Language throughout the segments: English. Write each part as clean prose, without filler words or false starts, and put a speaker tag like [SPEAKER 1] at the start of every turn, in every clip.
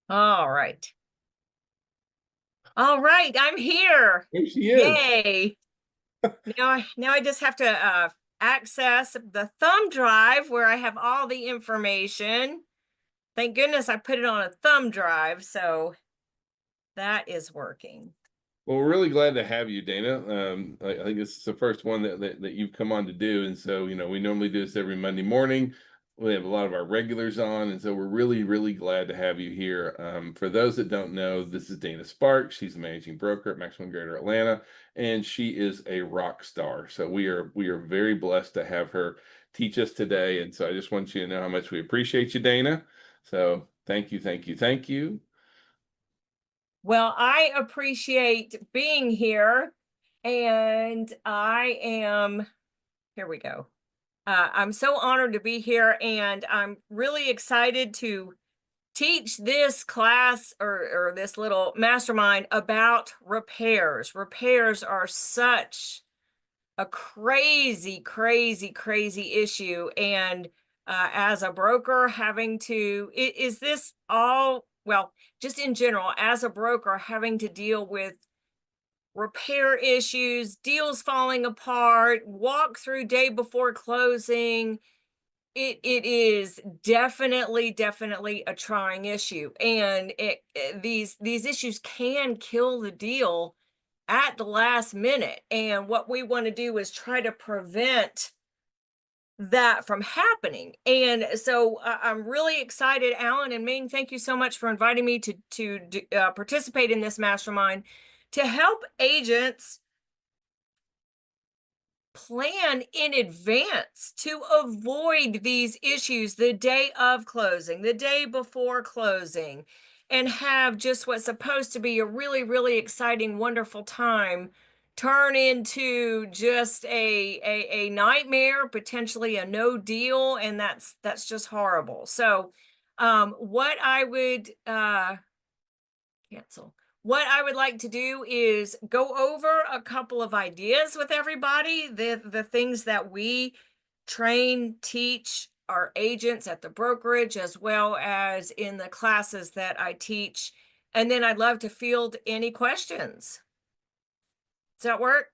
[SPEAKER 1] All right. All right, I'm here.
[SPEAKER 2] Here she is.
[SPEAKER 1] Yay. Now I just have to access the thumb drive where I have all the information. Thank goodness I put it on a thumb drive, so that is working.
[SPEAKER 2] Well, we're really glad to have you, Dana. I think this is the first one that you've come on to do. And so, we normally do this every Monday morning. We have a lot of our regulars on. And so we're really, really glad to have you here. For those that don't know, this is Dana Sparks. She's a managing broker at Maximum Greater Atlanta, and she is a rock star. So we are very blessed to have her teach us today. And so I just want you to know how much we appreciate you, Dana. So thank you, thank you, thank you.
[SPEAKER 1] Well, I appreciate being here, and here we go. I'm so honored to be here, and I'm really excited to teach this class or this little mastermind about repairs. Repairs are such a crazy, crazy, crazy issue. And as a broker, is this all, well, just in general, as a broker, having to deal with repair issues, deals falling apart, walk through day before closing. It is definitely a trying issue, and these issues can kill the deal at the last minute. And what we want to do is try to prevent that from happening. And so I'm really excited, Alan and Ming. Thank you so much for inviting me to participate in this mastermind to help agents plan in advance to avoid these issues the day of closing, the day before closing, and have just what's supposed to be a really, really exciting, wonderful time turn into just a nightmare, potentially a no deal, and that's just horrible. So what I would cancel. What I would like to do is go over a couple of ideas with everybody, the things that we train, teach our agents at the brokerage, as well as in the classes that I teach. And then I'd love to field any questions. Does that work?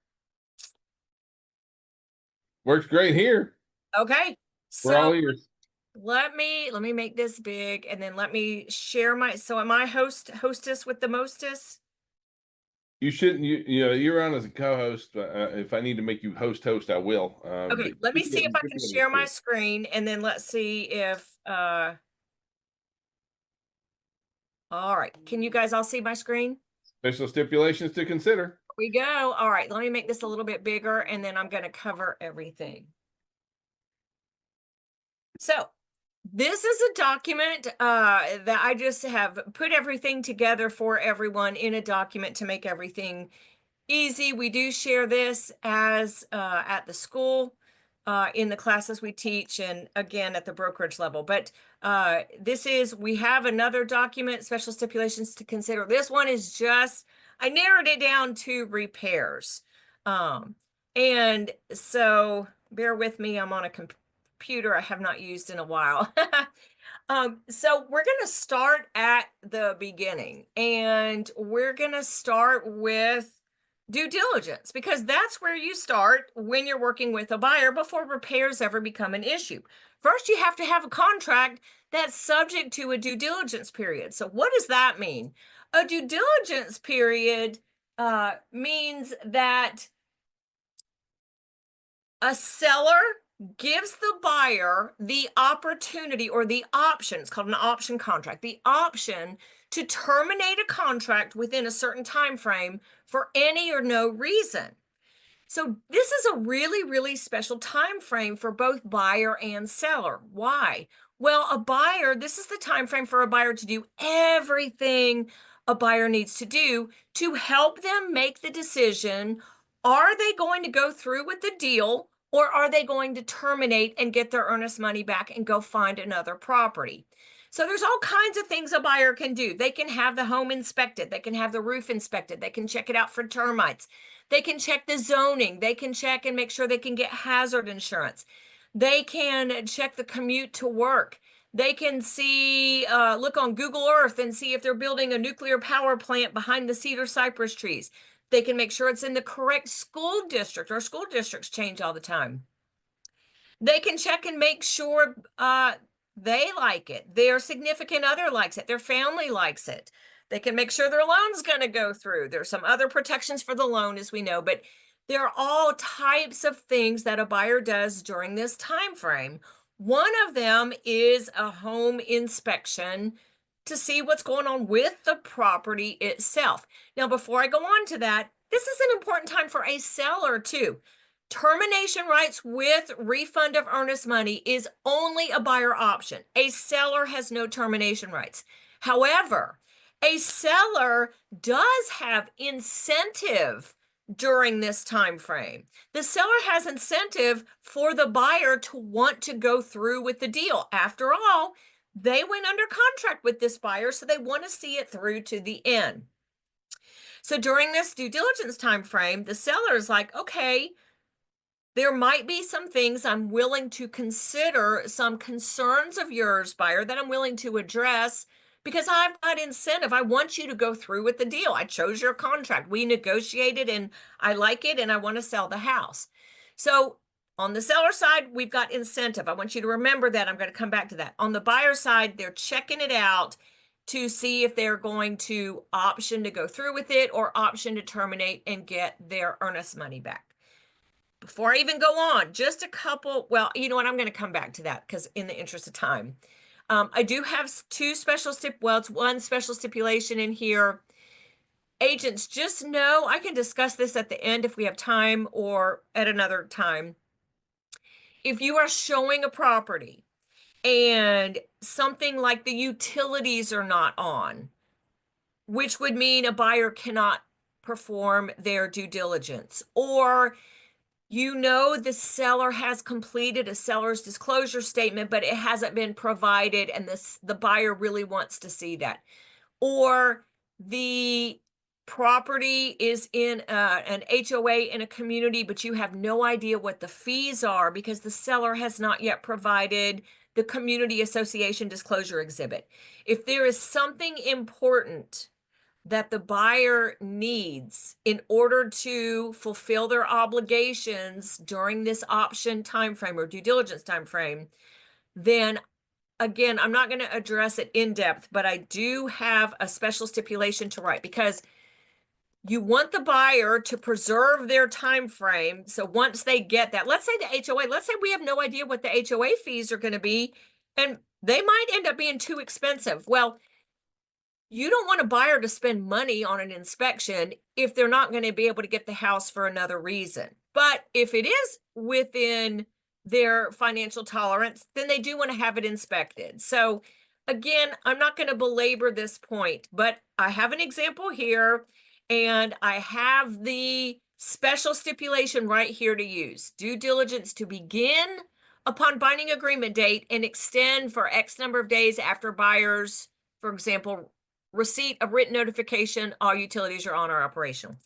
[SPEAKER 2] Works great here.
[SPEAKER 1] Okay.
[SPEAKER 2] We're
[SPEAKER 1] So
[SPEAKER 2] all ears.
[SPEAKER 1] let me make this big, and then let me share so am I hostess with the mostess?
[SPEAKER 2] You shouldn't. You're on as a co-host. But if I need to make you host, I will.
[SPEAKER 1] Okay,
[SPEAKER 2] But
[SPEAKER 1] let me see if I
[SPEAKER 2] you
[SPEAKER 1] can
[SPEAKER 2] should be
[SPEAKER 1] share
[SPEAKER 2] able
[SPEAKER 1] my
[SPEAKER 2] to.
[SPEAKER 1] screen, and then let's see if all right. Can you guys all see my screen?
[SPEAKER 2] Special stipulations to consider.
[SPEAKER 1] We go. All right, let me make this a little bit bigger, and then I'm going to cover everything. So this is a document that I just have put everything together for everyone in a document to make everything easy. We do share this as at the school, in the classes we teach, and again at the brokerage level. But we have another document, special stipulations to consider. This one is just, I narrowed it down to repairs. And so bear with me, I'm on a computer I have not used in a while. So we're going to start at the beginning, and we're going to start with due diligence, because that's where you start when you're working with a buyer before repairs ever become an issue. First, you have to have a contract that's subject to a due diligence period. So what does that mean? A due diligence period means that a seller gives the buyer the opportunity or the option, it's called an option contract, the option to terminate a contract within a certain time frame for any or no reason. So this is a really, really special time frame for both buyer and seller. Why? Well, this is the time frame for a buyer to do everything a buyer needs to do to help them make the decision. Are they going to go through with the deal, or are they going to terminate and get their earnest money back and go find another property? So there's all kinds of things a buyer can do. They can have the home inspected. They can have the roof inspected. They can check it out for termites. They can check the zoning. They can check and make sure they can get hazard insurance. They can check the commute to work. They can see, look on Google Earth and see if they're building a nuclear power plant behind the cedar cypress trees. They can make sure it's in the correct school district. Our school districts change all the time. They can check and make sure they like it, their significant other likes it, their family likes it. They can make sure their loan's going to go through. There's some other protections for the loan, as we know, but there are all types of things that a buyer does during this time frame. One of them is a home inspection to see what's going on with the property itself. Now, before I go on to that, this is an important time for a seller too. Termination rights with refund of earnest money is only a buyer option. A seller has no termination rights. However, a seller does have incentive during this time frame. The seller has incentive for the buyer to want to go through with the deal. After all, they went under contract with this buyer, so they want to see it through to the end. So during this due diligence time frame, the seller is like, okay, there might be some things I'm willing to consider, some concerns of yours, buyer, that I'm willing to address because I've got incentive. I want you to go through with the deal. I chose your contract. We negotiated and I like it and I want to sell the house. So on the seller side, we've got incentive. I want you to remember that. I'm going to come back to that. On the buyer side, they're checking it out to see if they're going to option to go through with it or option to terminate and get their earnest money back. Before I even go on, just a couple, well, you know what, I'm going to come back to that because in the interest of time. I do have it's one special stipulation in here. Agents, just know, I can discuss this at the end if we have time or at another time. If you are showing a property and something like the utilities are not on, which would mean a buyer cannot perform their due diligence, or you know the seller has completed a seller's disclosure statement, but it hasn't been provided, and the buyer really wants to see that. Or the property is in an HOA in a community, but you have no idea what the fees are because the seller has not yet provided the community association disclosure exhibit. If there is something important that the buyer needs in order to fulfill their obligations during this option timeframe or due diligence timeframe, then again, I'm not going to address it in depth, but I do have a special stipulation to write because you want the buyer to preserve their time frame. So once they get that, let's say the HOA, let's say we have no idea what the HOA fees are going to be, and they might end up being too expensive. Well, you don't want a buyer to spend money on an inspection if they're not going to be able to get the house for another reason. But if it is within their financial tolerance, then they do want to have it inspected. So again, I'm not going to belabor this point, but I have an example here and I have the special stipulation right here to use. Due diligence to begin upon binding agreement date and extend for X number of days after buyers, for example, receipt of written notification, all utilities are on or operational.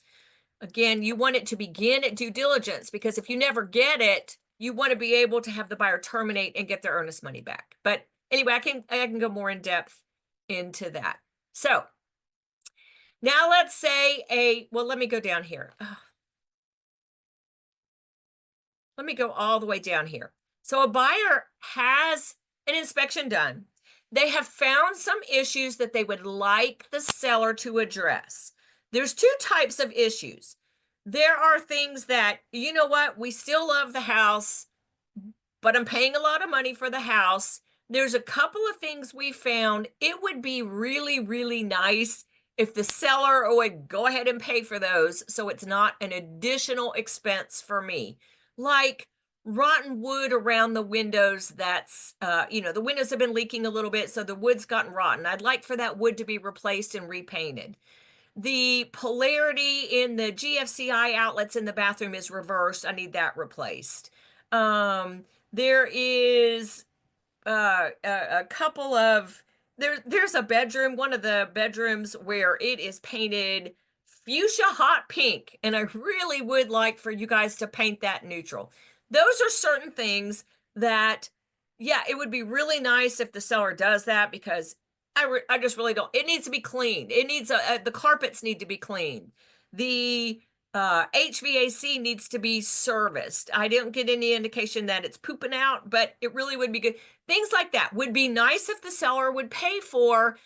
[SPEAKER 1] Again, you want it to begin at due diligence because if you never get it, you want to be able to have the buyer terminate and get their earnest money back. But anyway, I can go more in depth into that. So now let's say well, let me go down here. Let me go all the way down here. So a buyer has an inspection done. They have found some issues that they would like the seller to address. There's two types of issues. There are things that, you know what, we still love the house, but I'm paying a lot of money for the house. There's a couple of things we found. It would be really, really nice if the seller would go ahead and pay for those so it's not an additional expense for me. Like rotten wood around the windows that's, the windows have been leaking a little bit, so the wood's gotten rotten. I'd like for that wood to be replaced and repainted. The polarity in the GFCI outlets in the bathroom is reversed. I need that replaced. There is a couple of, there's a bedroom, one of the bedrooms where it is painted fuchsia hot pink, and I really would like for you guys to paint that neutral. Those are certain things that Yeah, it would be really nice if the seller does that because I just really don't. It needs to be cleaned. It needs the carpets need to be cleaned. The HVAC needs to be serviced. I didn't get any indication that it's pooping out, but it really would be good. Things like that would be nice if the seller would pay for,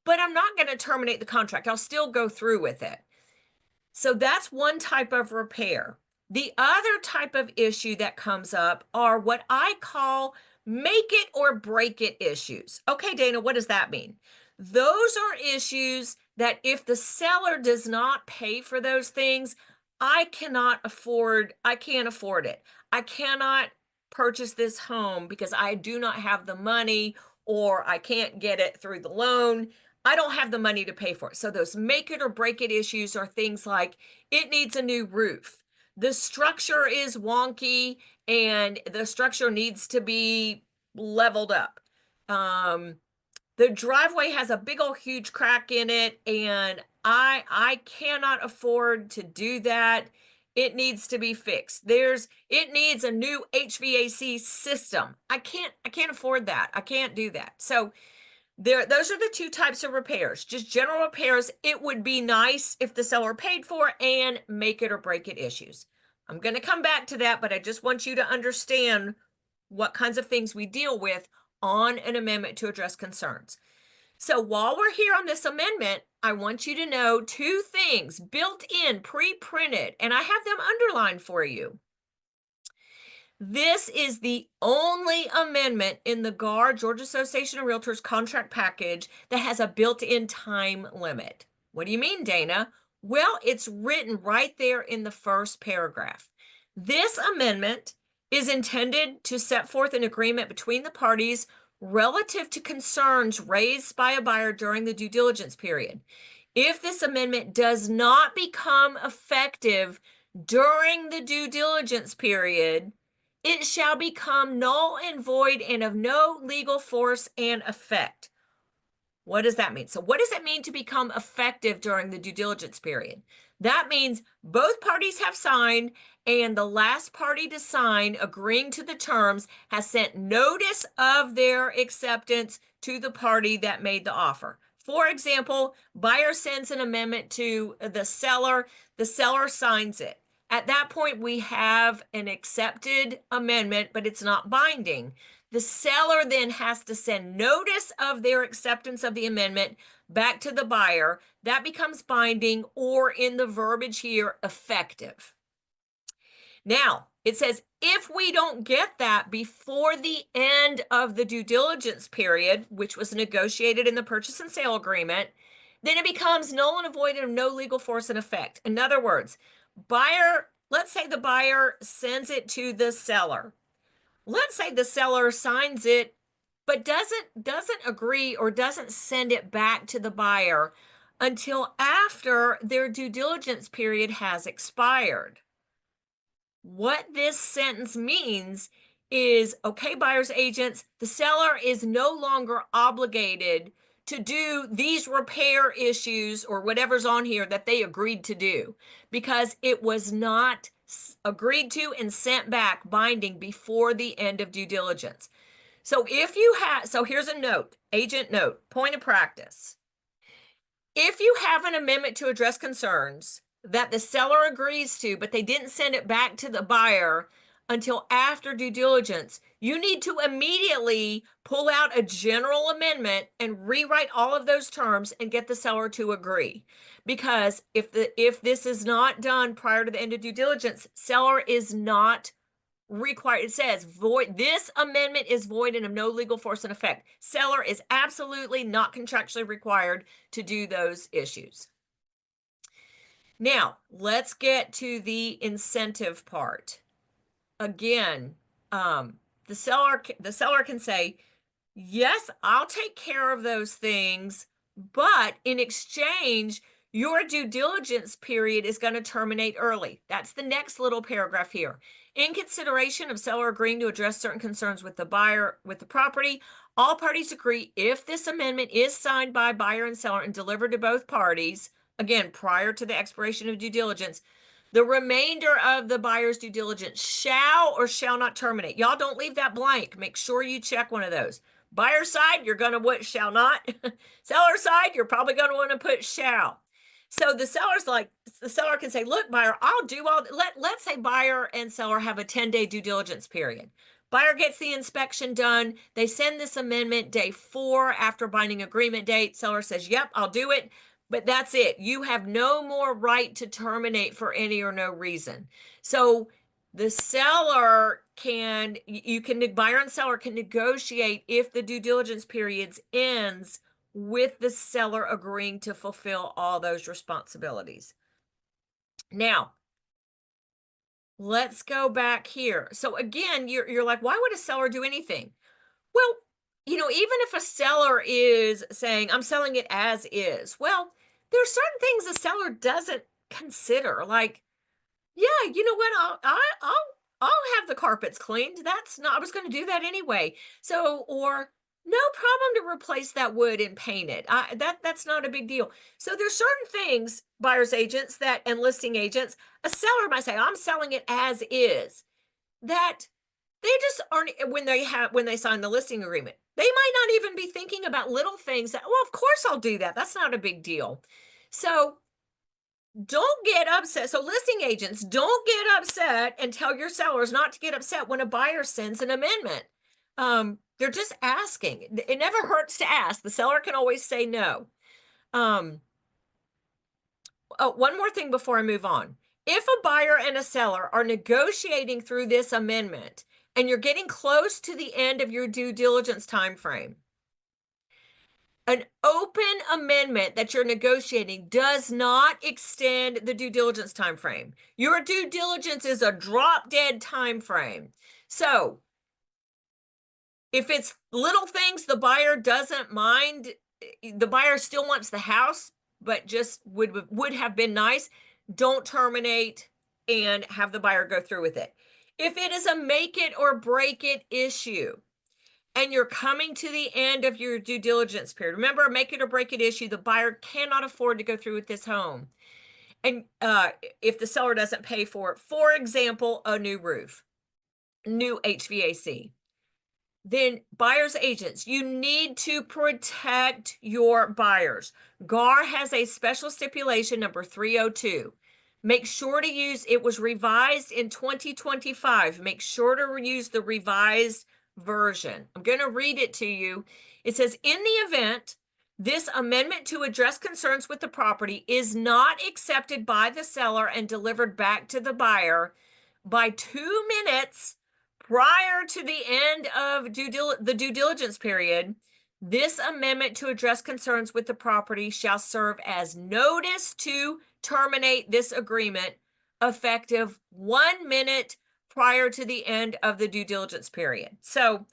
[SPEAKER 1] but I'm not going to terminate the contract. I'll still go through with it. So that's one type of repair. The other type of issue that comes up are what I call make it or break it issues. Okay, Dana, what does that mean? Those are issues that if the seller does not pay for those things, I can't afford it. I cannot purchase this home because I do not have the money or I can't get it through the loan. I don't have the money to pay for it. So those make it or break it issues are things like it needs a new roof. The structure is wonky and the structure needs to be leveled up. The driveway has a big old huge crack in it and I cannot afford to do that. It needs to be fixed. It needs a new HVAC system. I can't afford that. I can't do that. So those are the two types of repairs, just general repairs. It would be nice if the seller paid for, and make it or break it issues. I'm going to come back to that, but I just want you to understand what kinds of things we deal with on an amendment to address concerns. So while we're here on this amendment, I want you to know two things built in, pre-printed, and I have them underlined for you. This is the only amendment in the GAR, Georgia Association of Realtors contract package, that has a built-in time limit. What do you mean, Dana? Well, it's written right there in the first paragraph. This amendment is intended to set forth an agreement between the parties relative to concerns raised by a buyer during the due diligence period. If this amendment does not become effective during the due diligence period, it shall become null and void and of no legal force and effect. What does that mean? So what does it mean to become effective during the due diligence period? That means both parties have signed and the last party to sign, agreeing to the terms, has sent notice of their acceptance to the party that made the offer. For example, buyer sends an amendment to the seller signs it. At that point, we have an accepted amendment, but it's not binding. The seller then has to send notice of their acceptance of the amendment back to the buyer. That becomes binding, or in the verbiage here, effective. Now, it says if we don't get that before the end of the due diligence period, which was negotiated in the purchase and sale agreement, then it becomes null and void and of no legal force and effect. In other words, let's say the buyer sends it to the seller. Let's say the seller signs it, but doesn't agree or doesn't send it back to the buyer until after their due diligence period has expired. What this sentence means is, okay, buyer's agents, the seller is no longer obligated to do these repair issues or whatever's on here that they agreed to do, because it was not agreed to and sent back binding before the end of due diligence. So here's a note, agent note, point of practice. If you have an amendment to address concerns that the seller agrees to, but they didn't send it back to the buyer until after due diligence, you need to immediately pull out a general amendment and rewrite all of those terms and get the seller to agree. Because if this is not done prior to the end of due diligence, seller is not required. It says void. This amendment is void and of no legal force and effect. Seller is absolutely not contractually required to do those issues. Now, let's get to the incentive part. Again, the seller can say, yes, I'll take care of those things, but in exchange, your due diligence period is going to terminate early. That's the next little paragraph here. In consideration of seller agreeing to address certain concerns with the buyer with the property, all parties agree if this amendment is signed by buyer and seller and delivered to both parties, again, prior to the expiration of due diligence, The remainder of the buyer's due diligence shall or shall not terminate. Y'all don't leave that blank. Make sure you check one of those. Buyer side, you're going to put shall not. Seller side, you're probably going to want to put shall. So the seller can say, look, buyer, I'll do all, let's say buyer and seller have a 10-day due diligence period. Buyer gets the inspection done. They send this amendment day 4 after binding agreement date. Seller says, yep, I'll do it. But that's it. You have no more right to terminate for any or no reason. So the seller can, buyer and seller can negotiate if the due diligence periods ends with the seller agreeing to fulfill all those responsibilities. Now, let's go back here. So again, you're like, why would a seller do anything? Well, even if a seller is saying, I'm selling it as is, well, there are certain things a seller doesn't consider. Like, yeah, you know what? I'll have the carpets cleaned. That's not, I was going to do that anyway. So, or no problem to replace that wood and paint it. That's not a big deal. So there's certain things, buyer's agents and listing agents, a seller might say, I'm selling it as is, that they just aren't, when they sign the listing agreement, they might not even be thinking about little things that, well, of course I'll do that. That's not a big deal. So don't get upset. So listing agents, don't get upset, and tell your sellers not to get upset when a buyer sends an amendment. They're just asking. It never hurts to ask. The seller can always say no. Oh, one more thing before I move on. If a buyer and a seller are negotiating through this amendment and you're getting close to the end of your due diligence time frame, an open amendment that you're negotiating does not extend the due diligence time frame. Your due diligence is a drop dead time frame. So if it's little things the buyer doesn't mind, the buyer still wants the house, but just would have been nice, don't terminate and have the buyer go through with it. If it is a make it or break it issue, and you're coming to the end of your due diligence period, remember, make it or break it issue, the buyer cannot afford to go through with this home. And if the seller doesn't pay for it, for example, a new roof, new HVAC, then buyer's agents, you need to protect your buyers. GAR has a special stipulation number 302. Make sure to use, it was revised in 2025. Make sure to use the revised version. I'm going to read it to you. It says, in the event this amendment to address concerns with the property is not accepted by the seller and delivered back to the buyer by 2 minutes prior to the end of the due diligence period, this amendment to address concerns with the property shall serve as notice to terminate this agreement effective 1 minute prior to the end of the due diligence period. So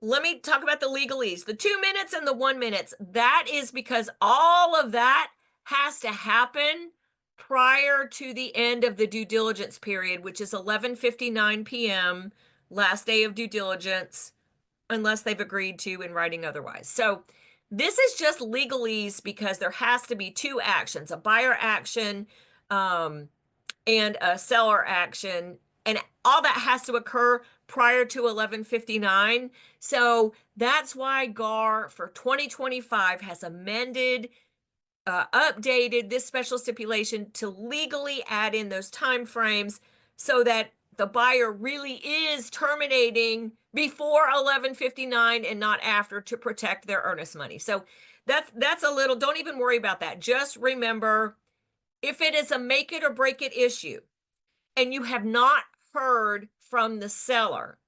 [SPEAKER 1] let me talk about the legalese, the 2 minutes and the 1 minute. That is because all of that has to happen prior to the end of the due diligence period, which is 11:59 p.m., last day of due diligence, unless they've agreed to in writing otherwise. So this is just legalese because there has to be 2 actions, a buyer action and a seller action, and all that has to occur prior to 11:59. So that's why GAR for 2025 has amended, updated this special stipulation to legally add in those time frames so that the buyer really is terminating before 11:59 and not after, to protect their earnest money. So that's a little, don't even worry about that. Just remember, if it is a make it or break it issue and you have not heard from the seller,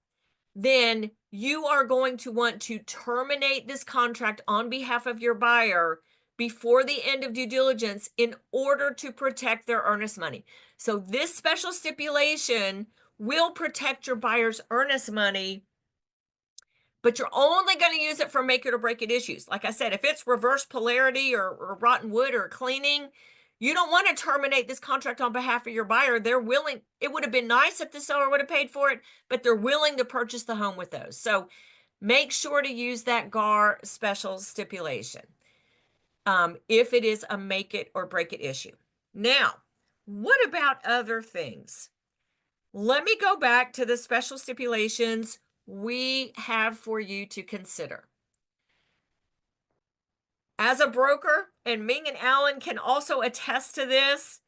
[SPEAKER 1] then you are going to want to terminate this contract on behalf of your buyer before the end of due diligence in order to protect their earnest money. So this special stipulation will protect your buyer's earnest money, but you're only going to use it for make it or break it issues. Like I said, if it's reverse polarity or rotten wood or cleaning, you don't want to terminate this contract on behalf of your buyer. They're willing. It would have been nice if the seller would have paid for it, but they're willing to purchase the home with those. So make sure to use that GAR special stipulation if it is a make it or break it issue. Now, What about other things? Let me go back to the special stipulations we have for you to consider. As a broker, and Ming and Alan can also attest to this,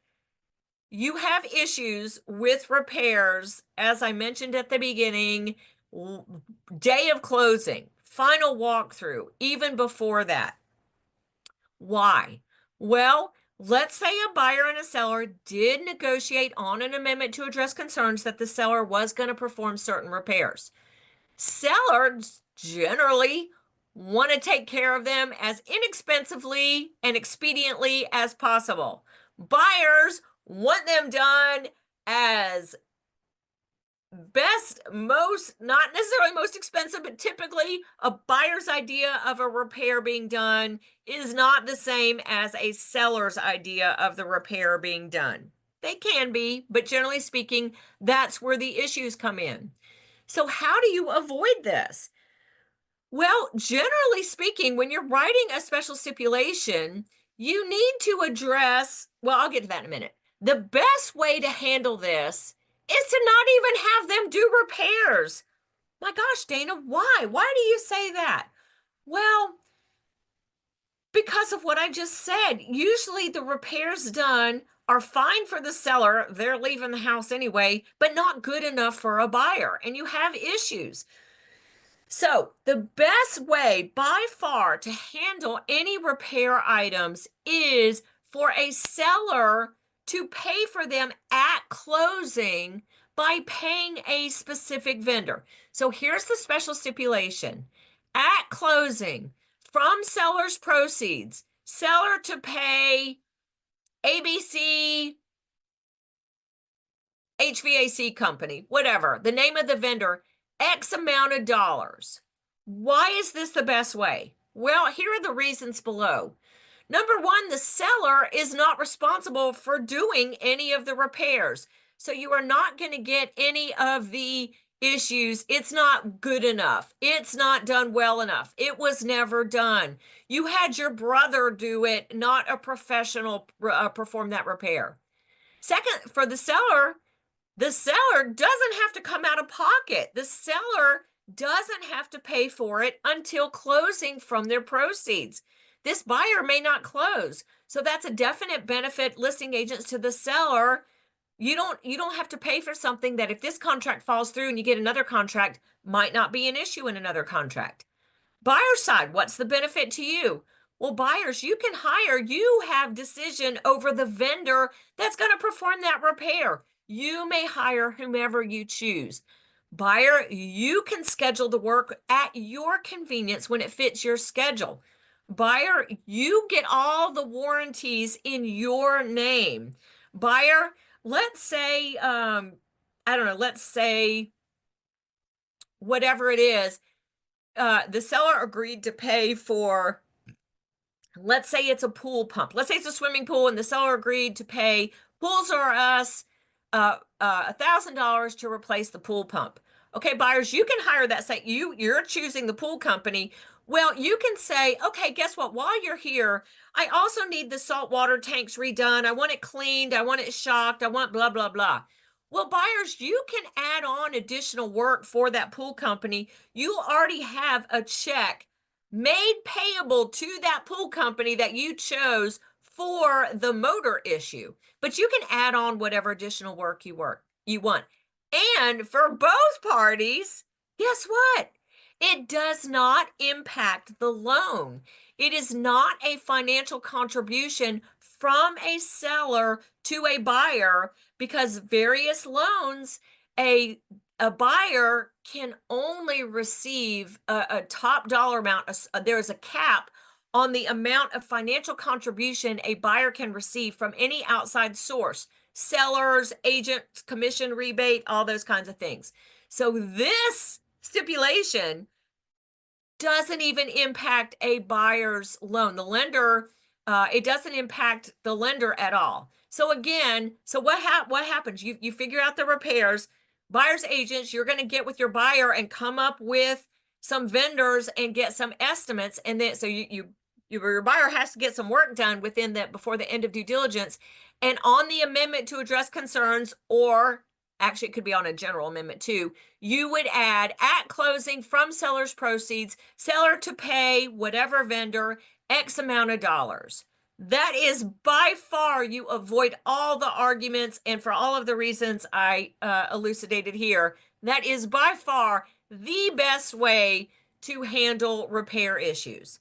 [SPEAKER 1] you have issues with repairs, as I mentioned at the beginning, day of closing, final walkthrough, even before that. Why? Well, let's say a buyer and a seller did negotiate on an amendment to address concerns that the seller was going to perform certain repairs. Sellers generally want to take care of them as inexpensively and expediently as possible. Buyers want them done as best, most, not necessarily most expensive, but typically a buyer's idea of a repair being done is not the same as a seller's idea of the repair being done. They can be, but generally speaking, that's where the issues come in. So how do you avoid this? Well, generally speaking, when you're writing a special stipulation, you need to address, well, I'll get to that in a minute. The best way to handle this is to not even have them do repairs. My gosh, Dana, why? Why do you say that? Well, because of what I just said. Usually the repairs done are fine for the seller. They're leaving the house anyway, but not good enough for a buyer, and you have issues. So the best way by far to handle any repair items is for a seller to pay for them at closing by paying a specific vendor. So here's the special stipulation. At closing, from seller's proceeds, seller to pay ABC HVAC company, whatever, the name of the vendor, X amount of dollars. Why is this the best way? Well, here are the reasons below. Number one, the seller is not responsible for doing any of the repairs. So you are not going to get any of the issues. It's not good enough. It's not done well enough. It was never done. You had your brother do it, not a professional perform that repair. Second, for the seller doesn't have to come out of pocket. The seller doesn't have to pay for it until closing from their proceeds. This buyer may not close. So that's a definite benefit, listing agents, to the seller. You don't have to pay for something that, if this contract falls through and you get another contract, might not be an issue in another contract. Buyer side, what's the benefit to you? Well, buyers, you have decision over the vendor that's going to perform that repair. You may hire whomever you choose. Buyer, you can schedule the work at your convenience when it fits your schedule. Buyer, you get all the warranties in your name. Buyer, let's say, I don't know, let's say whatever it is, the seller agreed to pay for, let's say it's a pool pump. Let's say it's a swimming pool, and the seller agreed to pay Pools R Us $1,000 to replace the pool pump. Okay, buyers, you can hire that. Say you're choosing the pool company. Well, you can say, okay, guess what? While you're here, I also need the saltwater tanks redone. I want it cleaned. I want it shocked. I want blah, blah, blah. Well, buyers, you can add on additional work for that pool company. You already have a check made payable to that pool company that you chose for the motor issue, but you can add on whatever additional work you want. And for both parties, guess what? It does not impact the loan. It is not a financial contribution from a seller to a buyer, because various loans, a buyer can only receive a top dollar amount. There is a cap on the amount of financial contribution a buyer can receive from any outside source, sellers, agents, commission, rebate, all those kinds of things. So this stipulation doesn't even impact a buyer's loan. The lender, it doesn't impact the lender at all. So again, what happens? You figure out the repairs. Buyer's agents, you're going to get with your buyer and come up with some vendors and get some estimates, and then so you your buyer has to get some work done within that before the end of due diligence. And on the amendment to address concerns, or actually it could be on a general amendment too, you would add at closing from seller's proceeds, seller to pay whatever vendor X amount of dollars. That is by far, you avoid all the arguments, and for all of the reasons I elucidated here, that is by far the best way to handle repair issues.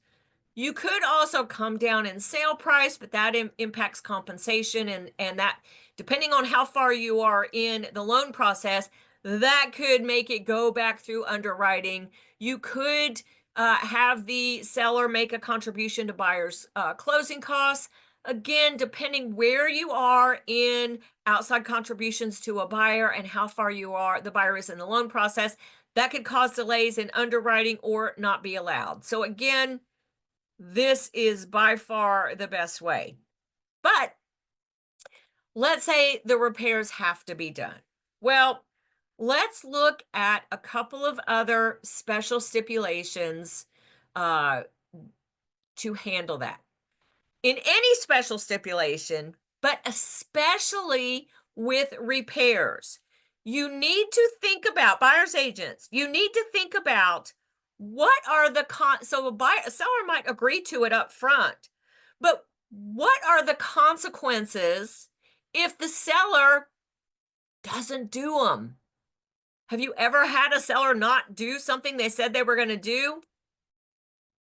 [SPEAKER 1] You could also come down in sale price, but that impacts compensation, and that, depending on how far you are in the loan process, that could make it go back through underwriting. You could have the seller make a contribution to buyer's closing costs. Again, depending where you are in outside contributions to a buyer and how far the buyer is in the loan process, that could cause delays in underwriting or not be allowed. So again, this is by far the best way. But let's say the repairs have to be done. Well, let's look at a couple of other special stipulations to handle that. In any special stipulation, but especially with repairs, you need to think about, buyer's agents, you need to think about what are the so a seller might agree to it up front, but what are the consequences if the seller doesn't do them? Have you ever had a seller not do something they said they were going to do?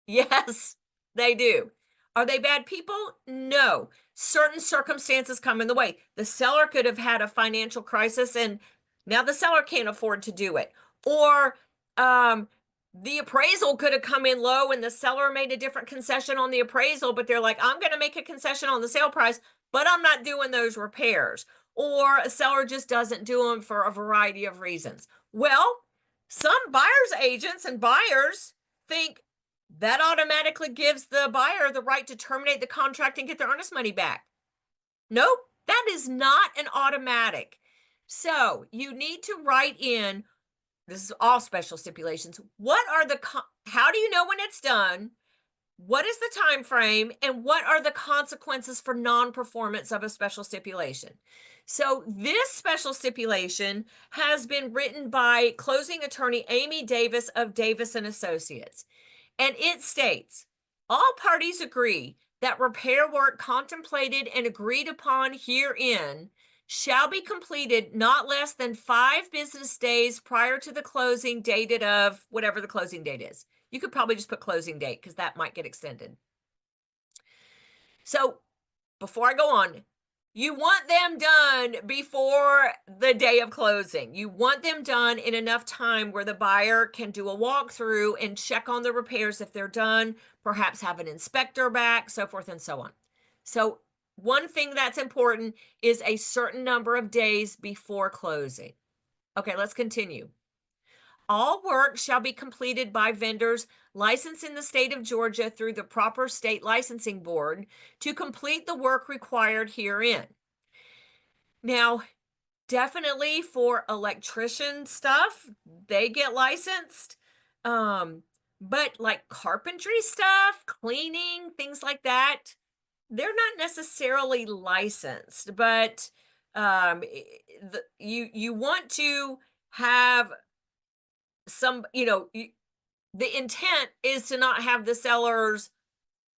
[SPEAKER 1] Yes, they do. Are they bad people? No. Certain circumstances come in the way. The seller could have had a financial crisis and now the seller can't afford to do it. Or the appraisal could have come in low and the seller made a different concession on the appraisal, but they're like, I'm going to make a concession on the sale price, but I'm not doing those repairs. Or a seller just doesn't do them for a variety of reasons. Well, some buyer's agents and buyers think that automatically gives the buyer the right to terminate the contract and get their earnest money back. Nope, that is not an automatic. So you need to write in, this is all special stipulations, what are the, how do you know when it's done? What is the time frame? And what are the consequences for non-performance of a special stipulation? So this special stipulation has been written by closing attorney Amy Davis of Davis and Associates. And it states, all parties agree that repair work contemplated and agreed upon herein shall be completed not less than 5 business days prior to the closing dated of whatever the closing date is. You could probably just put closing date because that might get extended. So before I go on, you want them done before the day of closing. You want them done in enough time where the buyer can do a walkthrough and check on the repairs if they're done, perhaps have an inspector back, so forth and so on. So one thing that's important is a certain number of days before closing. Okay, let's continue. All work shall be completed by vendors licensed in the state of Georgia through the proper state licensing board to complete the work required herein. Now, definitely for electrician stuff, they get licensed. But like carpentry stuff, cleaning, things like that, they're not necessarily licensed, but you want to have some, the intent is to not have the seller's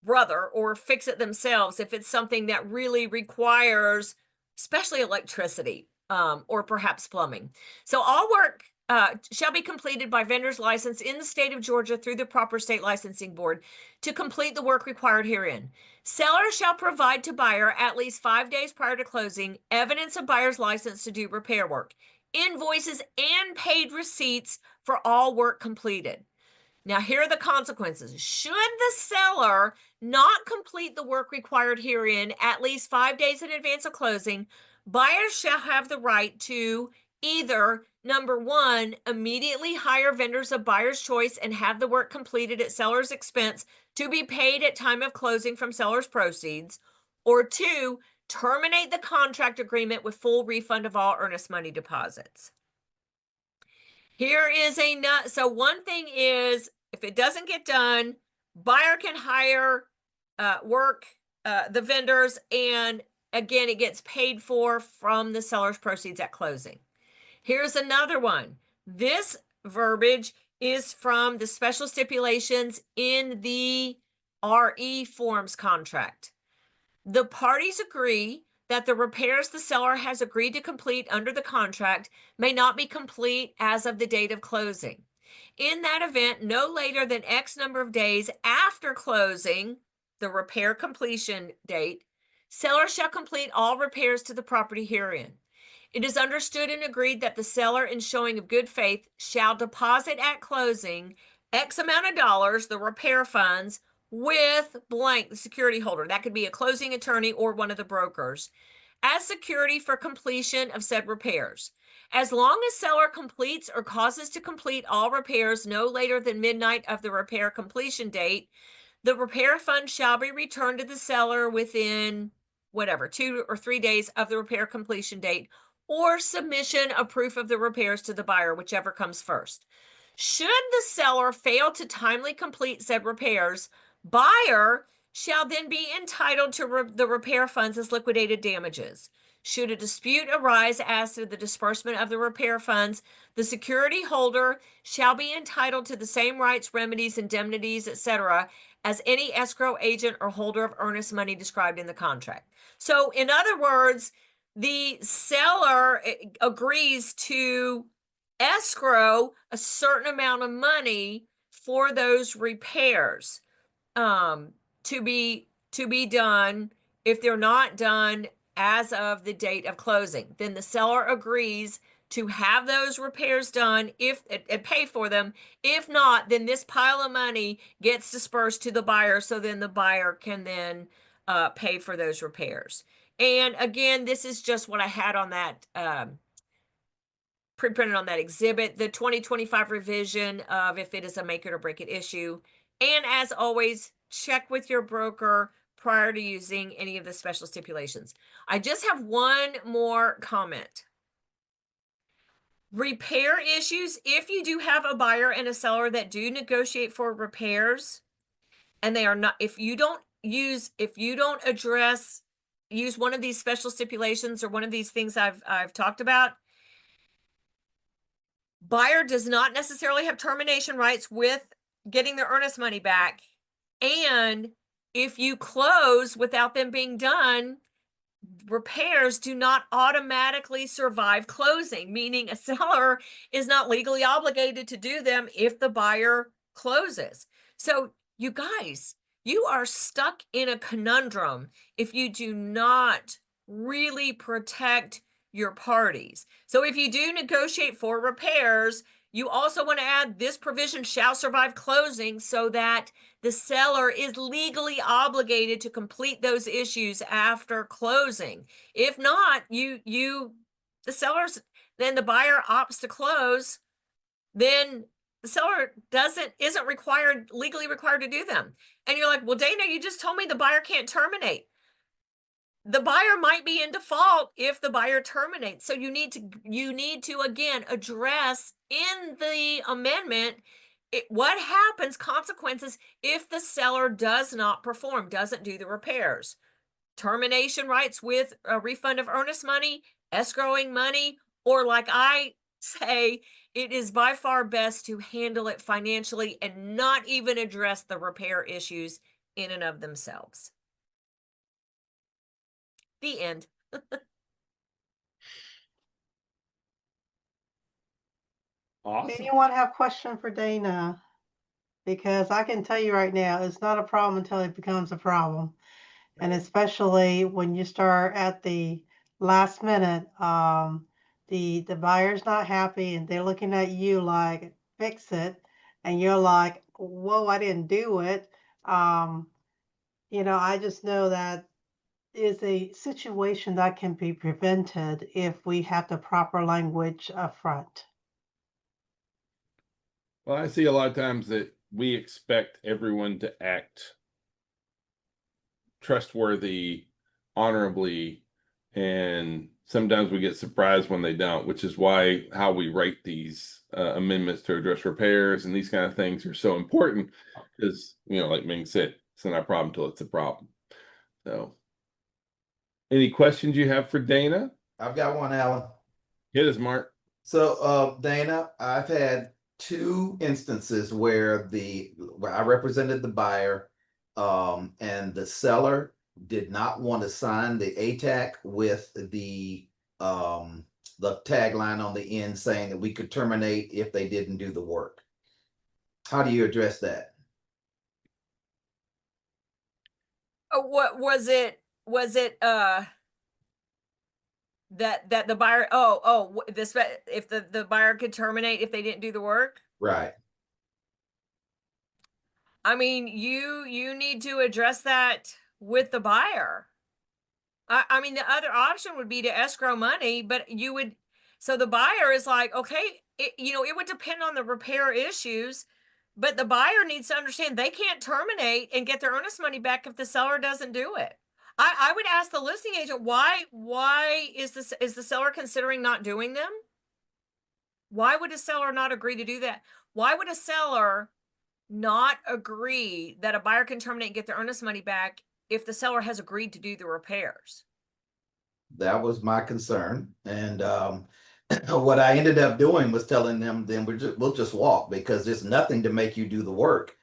[SPEAKER 1] brother or fix it themselves if it's something that really requires, especially electricity, or perhaps plumbing. So all work shall be completed by vendors licensed in the state of Georgia through the proper state licensing board to complete the work required herein. Seller shall provide to buyer at least 5 days prior to closing evidence of buyer's license to do repair work, invoices, and paid receipts for all work completed. Now, here are the consequences. Should the seller not complete the work required herein at least 5 days in advance of closing, buyers shall have the right to either, number one, immediately hire vendors of buyer's choice and have the work completed at seller's expense to be paid at time of closing from seller's proceeds, or two, terminate the contract agreement with full refund of all earnest money deposits. Here is so one thing is, if it doesn't get done, buyer can hire work, the vendors, and again, it gets paid for from the seller's proceeds at closing. Here's another one. This verbiage is from the special stipulations in the RE forms contract. The parties agree that the repairs the seller has agreed to complete under the contract may not be complete as of the date of closing. In that event, no later than X number of days after closing, the repair completion date, seller shall complete all repairs to the property herein. It is understood and agreed that the seller, in showing of good faith, shall deposit at closing X amount of dollars, the repair funds, with blank, the security holder. That could be a closing attorney or one of the brokers, as security for completion of said repairs. As long as seller completes or causes to complete all repairs no later than midnight of the repair completion date, the repair fund shall be returned to the seller within whatever, 2 or 3 days of the repair completion date, or submission of proof of the repairs to the buyer, whichever comes first. Should the seller fail to timely complete said repairs, buyer shall then be entitled to the repair funds as liquidated damages. Should a dispute arise as to the disbursement of the repair funds, the security holder shall be entitled to the same rights, remedies, indemnities, etc., as any escrow agent or holder of earnest money described in the contract. So, in other words, the seller agrees to escrow a certain amount of money for those repairs to be done. If they're not done as of the date of closing, then the seller agrees to have those repairs done if and pay for them. If not, then this pile of money gets dispersed to the buyer, so then the buyer can then pay for those repairs. And again, this is just what I had on that pre-printed on that exhibit, the 2025 revision of if it is a make it or break it issue. And as always, check with your broker prior to using any of the special stipulations. I just have one more comment. Repair issues, if you do have a buyer and a seller that do negotiate for repairs, and they are not, if you don't use one of these special stipulations or one of these things I've talked about, buyer does not necessarily have termination rights with getting their earnest money back. And if you close without them being done, repairs do not automatically survive closing, meaning a seller is not legally obligated to do them if the buyer closes. So you guys, you are stuck in a conundrum if you do not really protect your parties. So if you do negotiate for repairs, you also want to add this provision shall survive closing so that the seller is legally obligated to complete those issues after closing. If not, the sellers, then the buyer opts to close, then the seller isn't legally required to do them. And you're like, well, Dana, you just told me the buyer can't terminate. The buyer might be in default if the buyer terminates. So you need to again address in the amendment what happens, consequences, if the seller does not perform, doesn't do the repairs. Termination rights with a refund of earnest money, escrowing money, or like I say, it is by far best to handle it financially and not even address the repair issues in and of themselves. The end.
[SPEAKER 2] Awesome.
[SPEAKER 3] Anyone have a question for Dana? Because I can tell you right now, it's not a problem until it becomes a problem. And especially when you start at the last minute, the buyer's not happy and they're looking at you like, fix it. And you're like, whoa, I didn't do it. I just know that is a situation that can be prevented if we have the proper language up front.
[SPEAKER 2] Well, I see a lot of times that we expect everyone to act trustworthy, honorably, and sometimes we get surprised when they don't, which is why how we write these amendments to address repairs and these kind of things are so important because, like Ming said, It's not a problem until it's a problem. So, any questions you have for Dana?
[SPEAKER 4] I've got one, Alan.
[SPEAKER 2] Hit us, Mark.
[SPEAKER 4] So, Dana, I've had two instances where I represented the buyer, and the seller did not want to sign the ATAC with the tagline on the end saying that we could terminate if they didn't do the work. How do you address that?
[SPEAKER 1] What was it? Was it that the buyer? This if the buyer could terminate if they didn't do the work?
[SPEAKER 4] Right.
[SPEAKER 1] I mean, you need to address that with the buyer. I mean, the other option would be to escrow money, but you would, so the buyer is like, okay, it would depend on the repair issues, but the buyer needs to understand they can't terminate and get their earnest money back if the seller doesn't do it. I would ask the listing agent, why is the seller considering not doing them? Why would a seller not agree to do that? Why would a seller not agree that a buyer can terminate and get their earnest money back if the seller has agreed to do the repairs?
[SPEAKER 4] That was my concern. And what I ended up doing was telling them, then we'll just walk, because there's nothing to make you do the work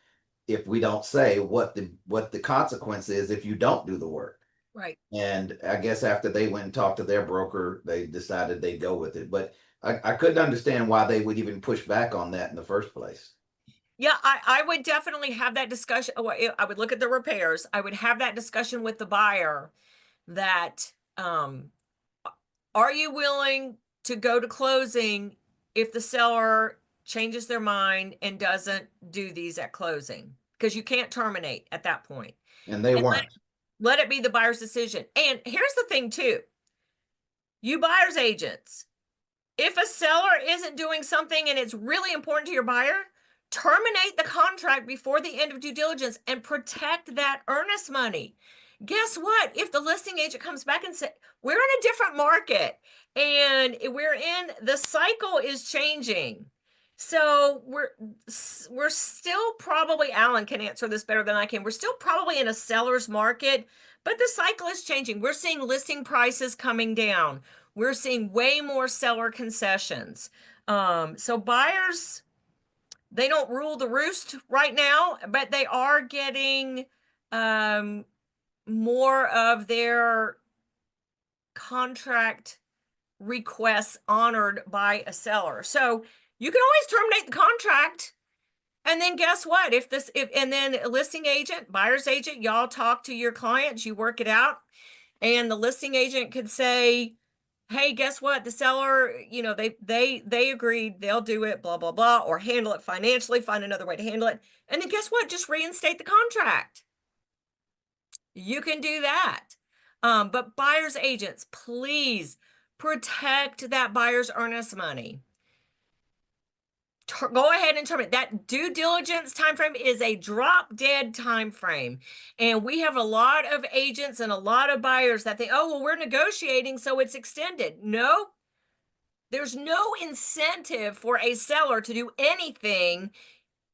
[SPEAKER 4] if we don't say what the consequence is if you don't do the work.
[SPEAKER 1] Right.
[SPEAKER 4] And I guess after they went and talked to their broker, they decided they'd go with it. But I couldn't understand why they would even push back on that in the first place.
[SPEAKER 1] Yeah, I would definitely have that discussion. I would look at the repairs. I would have that discussion with the buyer that, are you willing to go to closing if the seller changes their mind and doesn't do these at closing? Because you can't terminate at that point.
[SPEAKER 4] And they weren't.
[SPEAKER 1] Let it be the buyer's decision. And here's the thing too, you buyer's agents, if a seller isn't doing something and it's really important to your buyer, terminate the contract before the end of due diligence and protect that earnest money. Guess what? If the listing agent comes back and says, we're in a different market and the cycle is changing. So we're still probably, Alan can answer this better than I can. We're still probably in a seller's market, but the cycle is changing. We're seeing listing prices coming down. We're seeing way more seller concessions. So buyers, they don't rule the roost right now, but they are getting more of their contract requests honored by a seller. So you can always terminate the contract. And then guess what? And then a listing agent, buyer's agent, y'all talk to your clients, you work it out. And the listing agent could say, hey, guess what? The seller, they agreed they'll do it, blah, blah, blah, or handle it financially, find another way to handle it. And then guess what? Just reinstate the contract. You can do that. But buyer's agents, please protect that buyer's earnest money. Go ahead and terminate. That due diligence time frame is a drop dead time frame. And we have a lot of agents and a lot of buyers that think, oh, well, we're negotiating, so it's extended. No, there's no incentive for a seller to do anything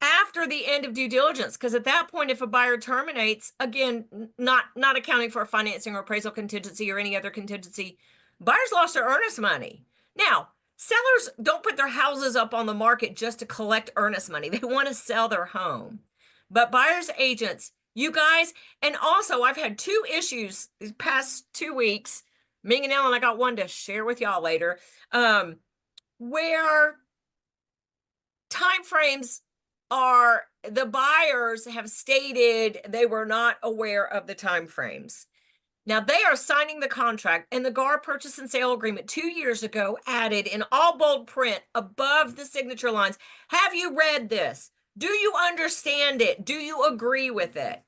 [SPEAKER 1] after the end of due diligence, because at that point, if a buyer terminates, again, not accounting for a financing or appraisal contingency or any other contingency, buyers lost their earnest money. Now, sellers don't put their houses up on the market just to collect earnest money. They want to sell their home. But buyers agents, you guys, and also I've had two issues these past 2 weeks. Ming and Ellen, I got one to share with y'all later, where timeframes are, the buyers have stated they were not aware of the timeframes. Now they are signing the contract, and the GAR purchase and sale agreement 2 years ago added in all bold print above the signature lines. Have you read this? Do you understand it? Do you agree with it?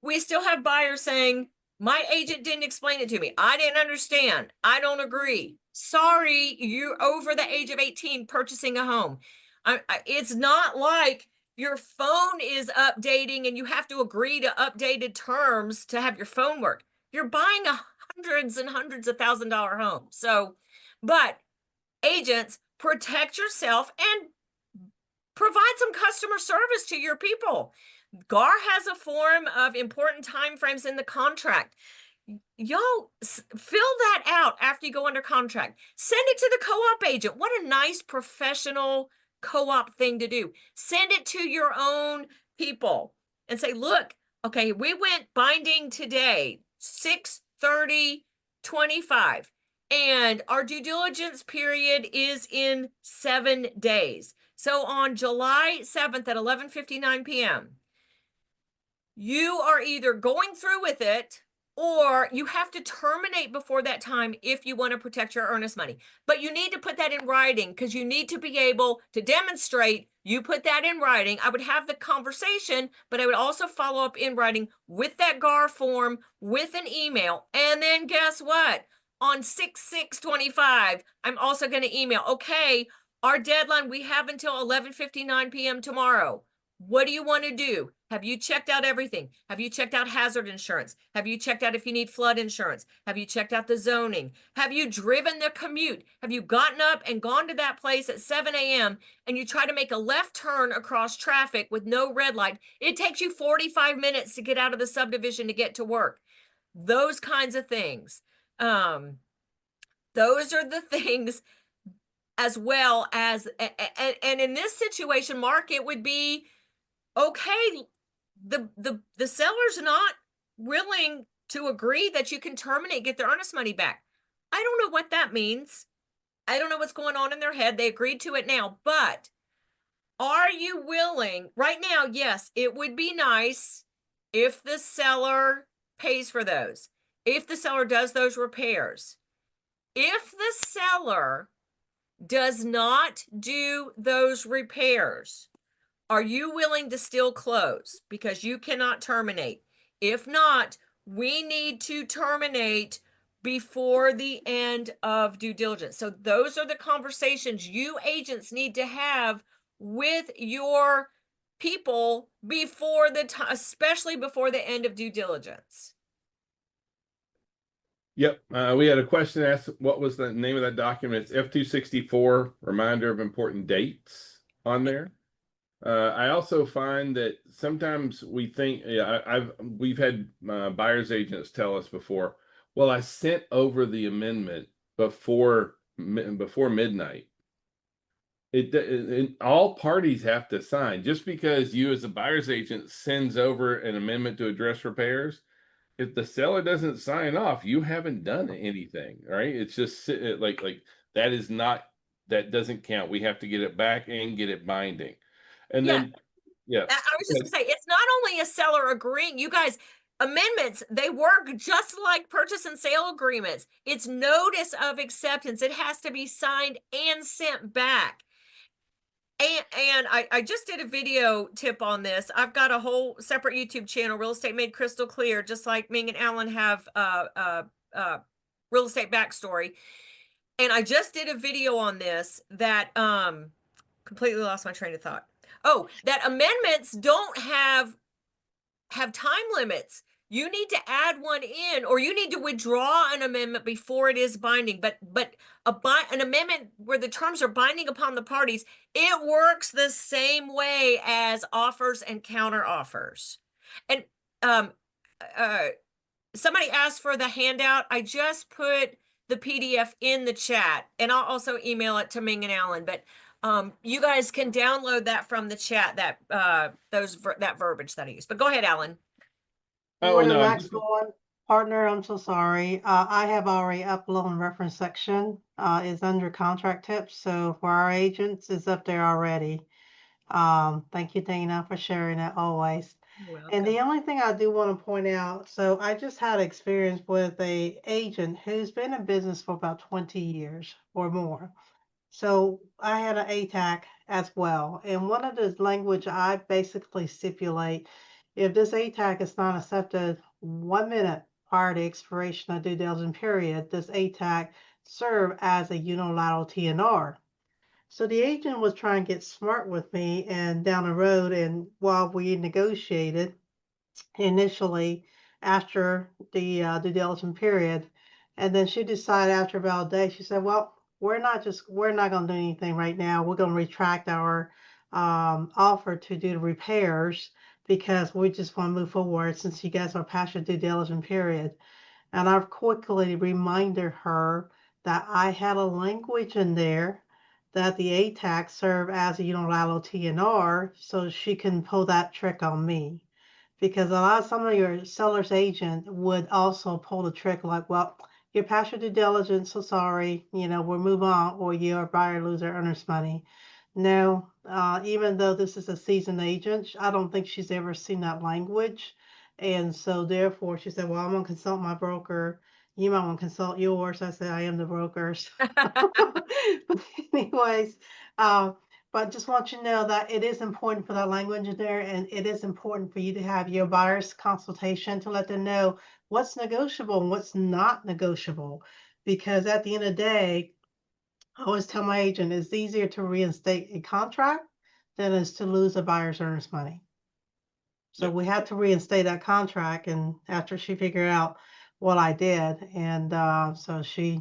[SPEAKER 1] We still have buyers saying, my agent didn't explain it to me. I didn't understand. I don't agree. Sorry, you're over the age of 18 purchasing a home. It's not like your phone is updating and you have to agree to updated terms to have your phone work. You're buying hundreds and hundreds of $1,000 home. So, but agents, protect yourself and provide some customer service to your people. GAR has a form of important timeframes in the contract. Y'all fill that out after you go under contract. Send it to the co-op agent. What a nice professional co-op thing to do. Send it to your own people and say, look, okay, we went binding today, 6/30/25, and our due diligence period is in 7 days. So on July 7th at 11:59 p.m., you are either going through with it or you have to terminate before that time if you want to protect your earnest money. But you need to put that in writing because you need to be able to demonstrate you put that in writing. I would have the conversation, but I would also follow up in writing with that GAR form, with an email. And then guess what? On 6/6/25, I'm also going to email, okay, our deadline, we have until 11:59 p.m. tomorrow. What do you want to do? Have you checked out everything? Have you checked out hazard insurance? Have you checked out if you need flood insurance? Have you checked out the zoning? Have you driven the commute? Have you gotten up and gone to that place at 7 a.m. and you try to make a left turn across traffic with no red light? It takes you 45 minutes to get out of the subdivision to get to work. Those kinds of things. Those are the things, as well as, and in this situation, Mark, it would be, okay, the seller's not willing to agree that you can terminate, get their earnest money back. I don't know what that means. I don't know what's going on in their head. They agreed to it now, but are you willing right now? Yes, it would be nice if the seller pays for those, if the seller does those repairs. If the seller does not do those repairs, are you willing to still close? Because you cannot terminate. If not, we need to terminate before the end of due diligence. So those are the conversations you agents need to have with your people before the time, especially before the end of due diligence.
[SPEAKER 2] Yep. We had a question asked, what was the name of that document? It's F-264, reminder of important dates on there. I also find that sometimes we think, we've had buyer's agents tell us before, well, I sent over the amendment before midnight. All parties have to sign. Just because you as a buyer's agent sends over an amendment to address repairs, if the seller doesn't sign off, you haven't done anything, right? It's just like that doesn't count. We have to get it back and get it binding. And
[SPEAKER 1] Yeah.
[SPEAKER 2] then, yeah,
[SPEAKER 1] I was just gonna say, it's not only a seller agreeing, you guys, amendments, they work just like purchase and sale agreements. It's notice of acceptance. It has to be signed and sent back. And I just did a video tip on this. I've got a whole separate YouTube channel, Real Estate Made Crystal Clear, just like Ming and Alan have Real Estate Backstory. And I just did a video on this that completely lost my train of thought. Oh, that amendments don't have time limits. You need to add one in, or you need to withdraw an amendment before it is binding. But an amendment where the terms are binding upon the parties, it works the same way as offers and counter offers. And somebody asked for the handout. I just put the PDF in the chat, and I'll also email it to Ming and Alan. But you guys can download that from the chat, that verbiage that I used. But go ahead, Alan.
[SPEAKER 2] Oh,
[SPEAKER 3] Morning,
[SPEAKER 2] no,
[SPEAKER 3] Max Gordon. Partner, I'm so sorry. I have already uploaded reference section. Is under contract tips. So for our agents, it's up there already. Thank you, Dana, for sharing that always. And the only thing I do want to point out, so I just had experience with a agent who's been in business for about 20 years or more. So I had an ATAC as well. And one of the language I basically stipulate, if this ATAC is not accepted 1 minute prior to expiration of due diligence period, this ATAC serve as a unilateral TNR. So the agent was trying to get smart with me and down the road, and while we negotiated initially after the due diligence period, and then she decided after about a day, she said, well, we're not going to do anything right now. We're going to retract our offer to do the repairs because we just want to move forward since you guys are past your due diligence period. And I've quickly reminded her that I had a language in there that the ATAC serve as a unilateral TNR, so she can pull that trick on me. Because a lot of some of your seller's agent would also pull the trick like, well, you're past your due diligence, so sorry, we'll move on, or you're a buyer, loser, earnest money. No, even though this is a seasoned agent, I don't think she's ever seen that language. And so therefore she said, well, I'm gonna consult my broker. You might want to consult yours. I said, I am the brokers. But anyways, but just want you to know that it is important for that language in there, and it is important for you to have your buyer's consultation to let them know what's negotiable and what's not negotiable. Because at the end of the day, I always tell my agent it's easier to reinstate a contract than it is to lose a buyer's earnest money. So
[SPEAKER 2] Yep.
[SPEAKER 3] we had to reinstate that contract, and after she figured out what I did, and so she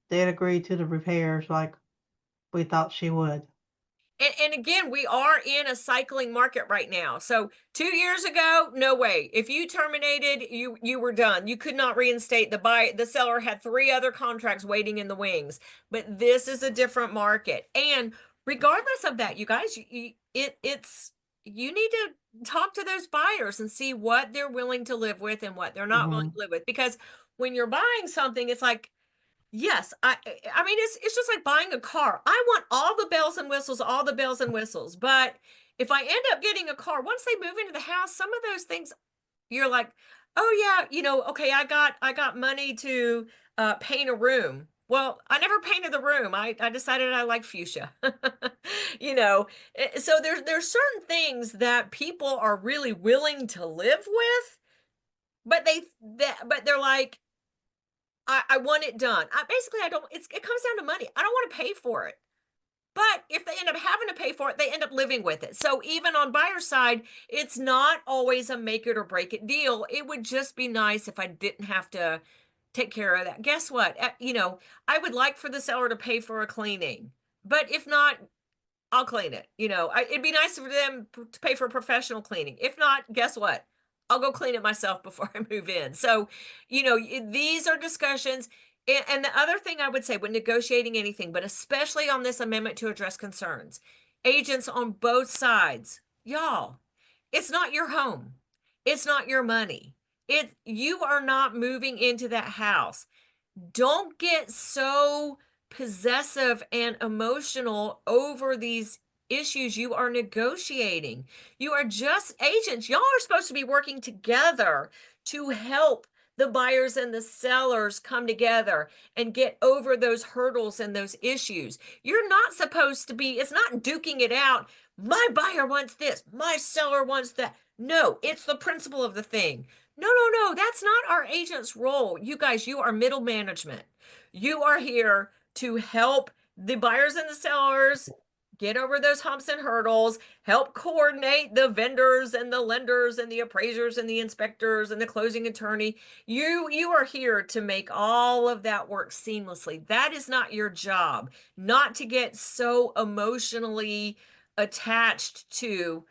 [SPEAKER 3] did agree to the repairs like we thought she would.
[SPEAKER 1] And again, we are in a cycling market right now. So 2 years ago, no way. If you terminated, you were done. You could not reinstate. The seller had 3 other contracts waiting in the wings. But this is a different market. And regardless of that, you guys, you need to talk to those buyers and see what they're willing to live with and what they're not willing to live with. Because when you're buying something, it's like, yes, I mean, it's just like buying a car. I want all the bells and whistles, all the bells and whistles. But if I end up getting a car, once they move into the house, some of those things you're like, oh yeah, okay, I got money to paint a room. Well, I never painted the room. I decided I like fuchsia. So there's certain things that people are really willing to live with, but they're like, I want it done. Basically, I don't, it comes down to money. I don't want to pay for it. But if they end up having to pay for it, they end up living with it. So even on buyer's side, it's not always a make it or break it deal. It would just be nice if I didn't have to take care of that. Guess what? I would like for the seller to pay for a cleaning, but if not, I'll clean it. It'd be nice for them to pay for professional cleaning. If not, guess what? I'll go clean it myself before I move in. So, these are discussions. And the other thing I would say when negotiating anything, but especially on this amendment to address concerns, agents on both sides, y'all, it's not your home. It's not your money. You are not moving into that house. Don't get so possessive and emotional over these issues you are negotiating. You are just agents. Y'all are supposed to be working together to help the buyers and the sellers come together and get over those hurdles and those issues. You're not supposed to be, it's not duking it out. My buyer wants this, my seller wants that. No, it's the principle of the thing. No, that's not our agent's role. You guys, you are middle management. You are here to help the buyers and the sellers get over those humps and hurdles, help coordinate the vendors and the lenders and the appraisers and the inspectors and the closing attorney. You are here to make all of that work seamlessly. That is not your job. Not to get so emotionally attached to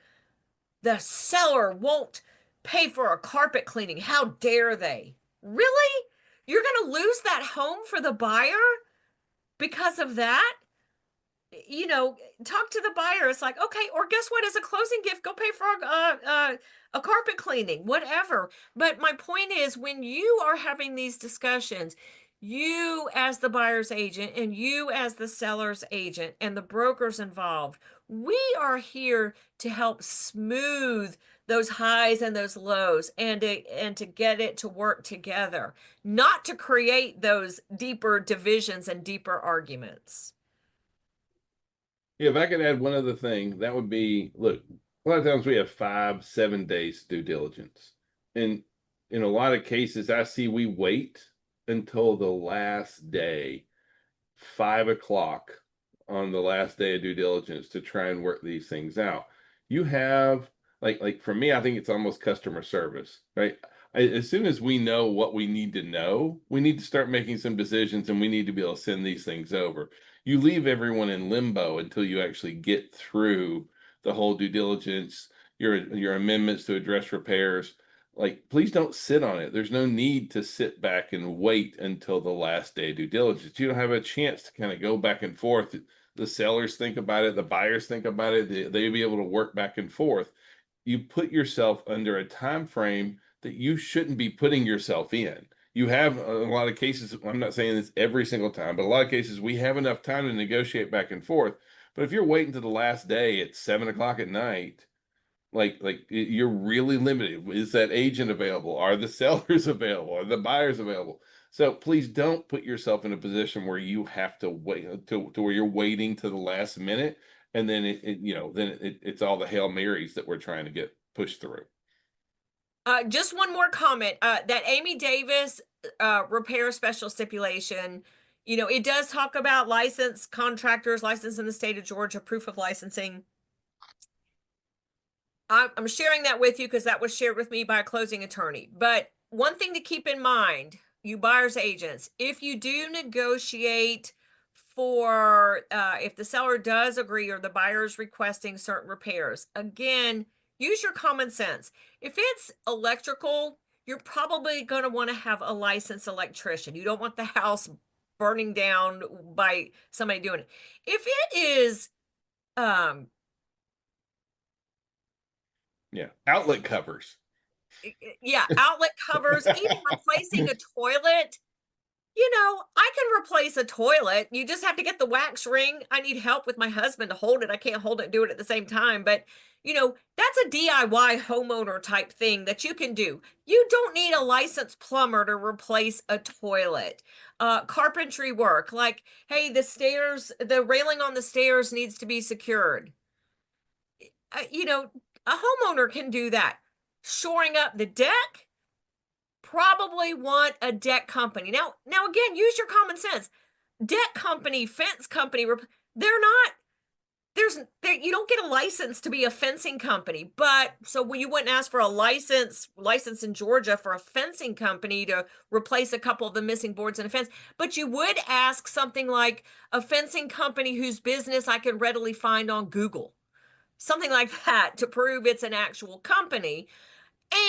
[SPEAKER 1] the seller won't pay for a carpet cleaning. How dare they? Really? You're going to lose that home for the buyer because of that? Talk to the buyer. It's like, okay, or guess what? As a closing gift, go pay for a carpet cleaning, whatever. But my point is, when you are having these discussions, you as the buyer's agent and you as the seller's agent and the brokers involved, we are here to help smooth those highs and those lows and to get it to work together, not to create those deeper divisions and deeper arguments.
[SPEAKER 2] Yeah, if I could add one other thing, that would be, look, a lot of times we have 5-7 days due diligence. And in a lot of cases, I see we wait until the last day, 5 o'clock on the last day of due diligence to try and work these things out. You have, like for me, I think it's almost customer service, right? As soon as we know what we need to know, we need to start making some decisions and we need to be able to send these things over. You leave everyone in limbo until you actually get through the whole due diligence. your amendments to address repairs, like, please don't sit on it. There's no need to sit back and wait until the last day of due diligence. You don't have a chance to kind of go back and forth. The sellers think about it, the buyers think about it, they'll be able to work back and forth. You put yourself under a time frame that you shouldn't be putting yourself in. You have a lot of cases, I'm not saying this every single time, but a lot of cases we have enough time to negotiate back and forth. But if you're waiting to the last day at 7 o'clock at night, you're really limited. Is that agent available? Are the sellers available? Are the buyers available? So please don't put yourself in a position where you have to wait to where you're waiting to the last minute, and then it's all the Hail Marys that we're trying to get pushed through.
[SPEAKER 1] Just one more comment, that Amy Davis, repair special stipulation, it does talk about licensed contractors, licensed in the state of Georgia, proof of licensing. I'm sharing that with you because that was shared with me by a closing attorney. But one thing to keep in mind, you buyer's agents, if you do negotiate for, if the seller does agree or the buyer is requesting certain repairs, again, use your common sense. If it's electrical, you're probably going to want to have a licensed electrician. You don't want the house burning down by somebody doing it. If it is,
[SPEAKER 2] Yeah, outlet covers.
[SPEAKER 1] yeah, outlet covers, even replacing a toilet. I can replace a toilet. You just have to get the wax ring. I need help with my husband to hold it. I can't hold it and do it at the same time. But, that's a DIY homeowner type thing that you can do. You don't need a licensed plumber to replace a toilet. Carpentry work, like, hey, the railing on the stairs needs to be secured. A homeowner can do that. Shoring up the deck, probably want a deck company. Now again, use your common sense. Deck company, fence company, you don't get a license to be a fencing company. But so you wouldn't ask for a license in Georgia for a fencing company to replace a couple of the missing boards in a fence. But you would ask something like a fencing company whose business I can readily find on Google. Something like that to prove it's an actual company.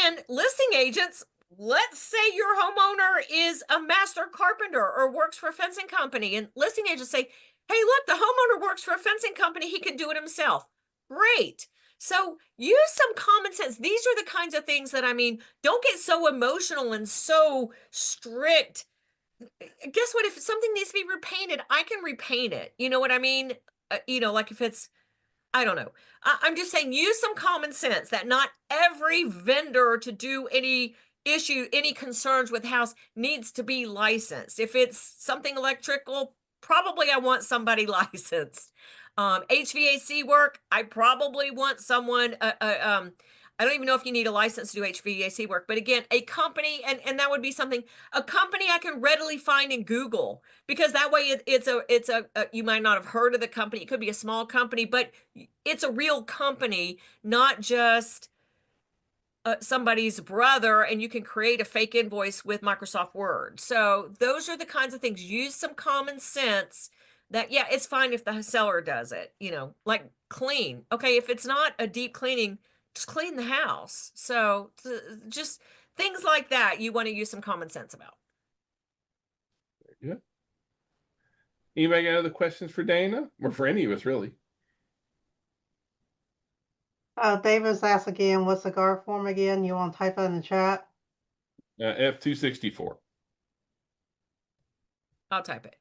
[SPEAKER 1] And listing agents, let's say your homeowner is a master carpenter or works for a fencing company, and listing agents say, hey, look, the homeowner works for a fencing company. He can do it himself. Great. So use some common sense. These are the kinds of things that, don't get so emotional and so strict. Guess what? If something needs to be repainted, I can repaint it. You know what I mean? Like if it's, I don't know. I'm just saying, use some common sense that not every vendor to do any concerns with house needs to be licensed. If it's something electrical, probably I want somebody licensed. HVAC work, I probably want someone, I don't even know if you need a license to do HVAC work, but again, a company, and that would be a company I can readily find in Google, because that way it's you might not have heard of the company. It could be a small company, but it's a real company, not just somebody's brother, and you can create a fake invoice with Microsoft Word. So those are the kinds of things. Use some common sense that, yeah, it's fine if the seller does it, like clean. Okay, if it's not a deep cleaning, just clean the house. So just things like that you want to use some common sense about.
[SPEAKER 2] Yeah. Anybody got other questions for Dana, or for any of us, really?
[SPEAKER 3] Davis asked again, what's the GAR form again? You want to type it in the chat?
[SPEAKER 2] F-264.
[SPEAKER 1] I'll type it.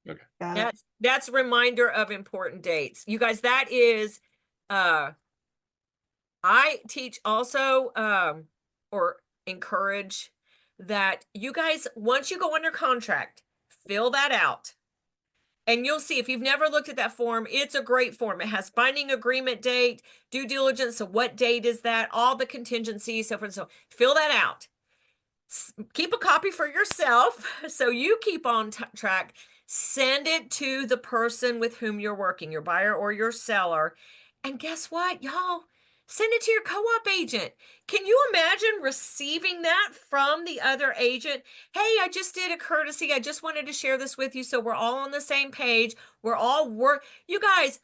[SPEAKER 2] Okay.
[SPEAKER 1] That's a reminder of important dates. You guys, that is, I teach also, or encourage that you guys, once you go under contract, fill that out. And you'll see, if you've never looked at that form, it's a great form. It has binding agreement date, due diligence. So what date is that? All the contingencies, so forth and so on. Fill that out. Keep a copy for yourself so you keep on track. Send it to the person with whom you're working, your buyer or your seller. And guess what, y'all? Send it to your co-op agent. Can you imagine receiving that from the other agent? Hey, I just did a courtesy. I just wanted to share this with you so we're all on the same page. You guys,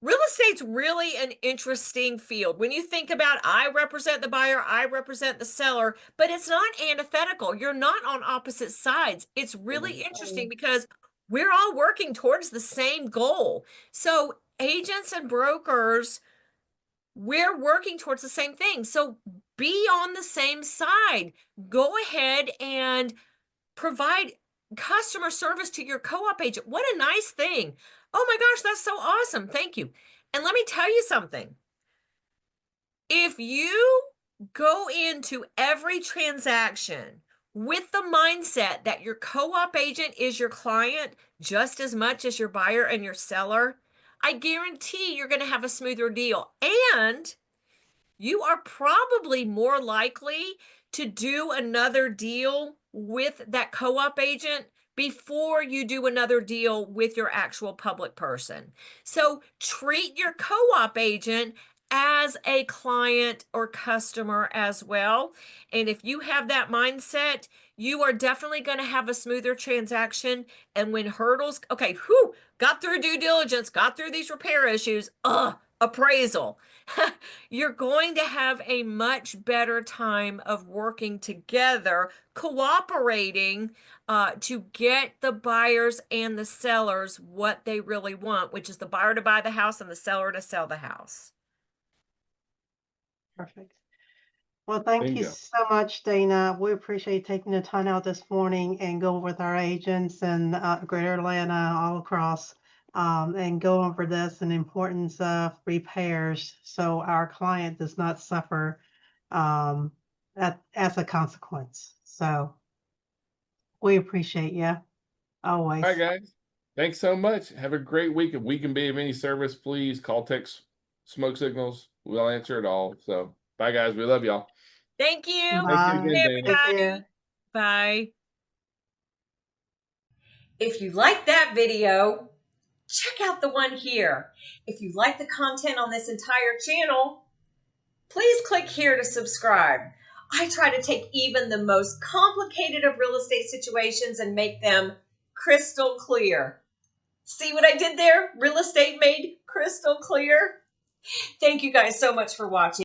[SPEAKER 1] real estate's really an interesting field. When you think about, I represent the buyer, I represent the seller, but it's not antithetical. You're not on opposite sides. It's really interesting because we're all working towards the same goal. So agents and brokers, we're working towards the same thing. So be on the same side. Go ahead and provide customer service to your co-op agent. What a nice thing. Oh my gosh, that's so awesome. Thank you. And let me tell you something. If you go into every transaction with the mindset that your co-op agent is your client just as much as your buyer and your seller, I guarantee you're going to have a smoother deal. And you are probably more likely to do another deal with that co-op agent before you do another deal with your actual public person. So treat your co-op agent as a client or customer as well. And if you have that mindset, you are definitely going to have a smoother transaction. And when hurdles, okay, whew, got through due diligence, got through these repair issues, appraisal. You're going to have a much better time of working together, cooperating to get the buyers and the sellers what they really want, which is the buyer to buy the house and the seller to sell the house.
[SPEAKER 3] Perfect. Well, thank you
[SPEAKER 2] Bingo.
[SPEAKER 3] so much, Dana. We appreciate taking the time out this morning and going with our agents and Greater Atlanta, all across, and go over this and the importance of repairs so our client does not suffer as a consequence. So we appreciate you always.
[SPEAKER 2] All right, guys. Thanks so much. Have a great week. If we can be of any service, please call, text, smoke signals. We'll answer it all. So bye, guys. We love y'all.
[SPEAKER 1] Thank you.
[SPEAKER 3] Bye.
[SPEAKER 2] Thank you again, Dana.
[SPEAKER 3] Take
[SPEAKER 1] Everybody.
[SPEAKER 3] care.
[SPEAKER 1] Bye. If you like that video, check out the one here. If you like the content on this entire channel, please click here to subscribe. I try to take even the most complicated of real estate situations and make them crystal clear. See what I did there? Real estate made crystal clear. Thank you guys so much for watching.